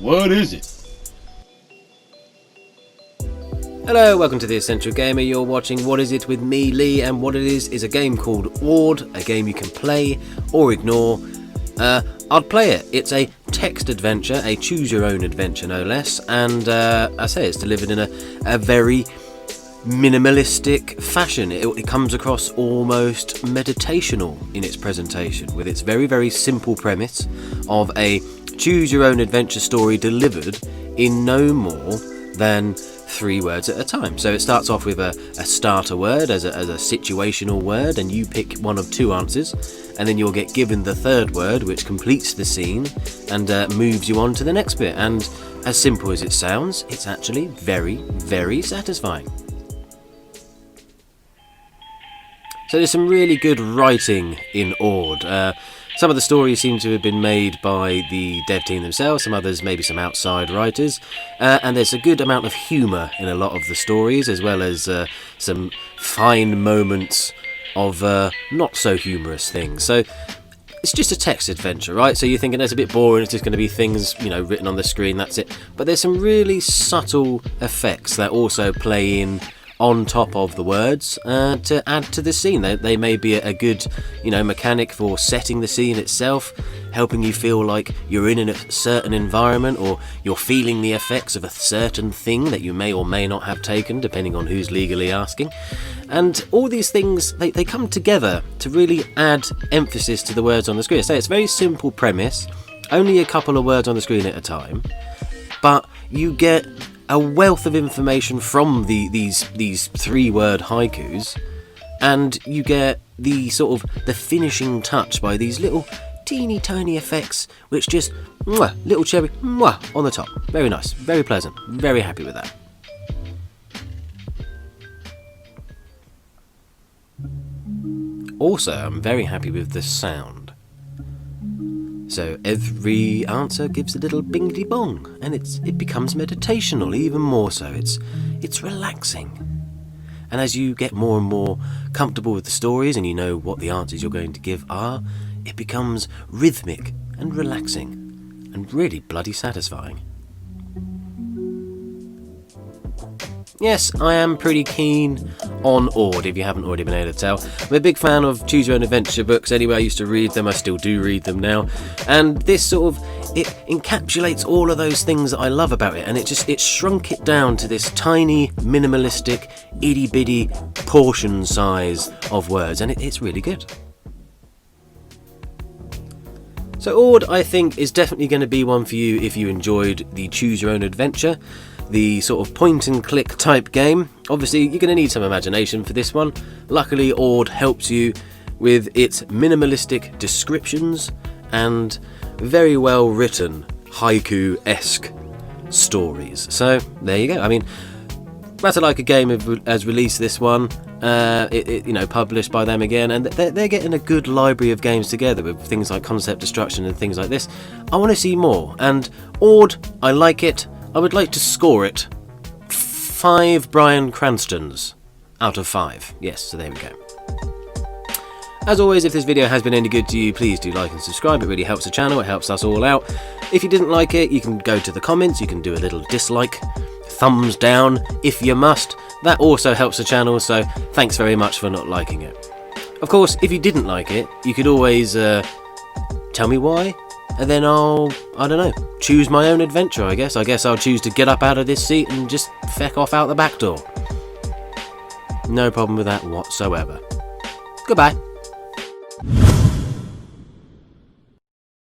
What is it? Hello, welcome to The Essential Gamer. You're watching What Is It with me, Lee, and what it is a game called Ord, a game you can play or ignore. I'd play it. It's a text adventure, a choose-your-own adventure no less, and I say it's delivered in a very minimalistic fashion. It comes across almost meditational in its presentation, with its very, very simple premise of a choose-your-own adventure story delivered in no more than 3 words at a time. So it starts off with a starter word as a situational word, and you pick one of 2 answers, and then you'll get given the 3rd word, which completes the scene and moves you on to the next bit. And as simple as it sounds, it's actually very, very satisfying. So there's some really good writing in Ord. Some of the stories seem to have been made by the dev team themselves, some others maybe some outside writers, and there's a good amount of humour in a lot of the stories, as well as some fine moments of not so humorous things. So it's just a text adventure, right? So you're thinking that's a bit boring, it's just going to be things, written on the screen, that's it. But there's some really subtle effects that also play in on top of the words to add to the scene. They may be a good mechanic for setting the scene itself, helping you feel like you're in a certain environment, or you're feeling the effects of a certain thing that you may or may not have taken, depending on who's legally asking. And all these things, they come together to really add emphasis to the words on the screen. So it's a very simple premise, only a couple of words on the screen at a time, but you get a wealth of information from these 3-word haikus, and you get the sort of the finishing touch by these little teeny tiny effects, which just little cherry on the top. Very nice, very pleasant, very happy with that. Also, I'm very happy with the sound. So every answer gives a little bingity bong, and it becomes meditational even more so. It's relaxing. And as you get more and more comfortable with the stories, and you know what the answers you're going to give are, it becomes rhythmic and relaxing and really bloody satisfying. Yes, I am pretty keen on Ord, if you haven't already been able to tell. I'm a big fan of Choose Your Own Adventure books anyway. I used to read them, I still do read them now. And this it encapsulates all of those things that I love about it, and it shrunk it down to this tiny, minimalistic, itty-bitty portion size of words, and it's really good. So Ord, I think, is definitely going to be one for you if you enjoyed the Choose Your Own Adventure, the sort of point and click type game. Obviously you're going to need some imagination for this one. Luckily Ord helps you with its minimalistic descriptions and very well written haiku-esque stories. So there you go. I mean, Matter Like a Game has released this one, published by them again, and they're getting a good library of games together with things like concept destruction and things like this. I want to see more, and Ord, I like it. I would like to score it 5 Bryan Cranstons out of 5. Yes, so there we go. As always, if this video has been any good to you, please do like and subscribe. It really helps the channel, it helps us all out. If you didn't like it, you can go to the comments, you can do a little dislike, thumbs down if you must. That also helps the channel, so thanks very much for not liking it. Of course, if you didn't like it, you could always tell me why, and then choose my own adventure, I guess. I guess I'll choose to get up out of this seat and just feck off out the back door. No problem with that whatsoever. Goodbye.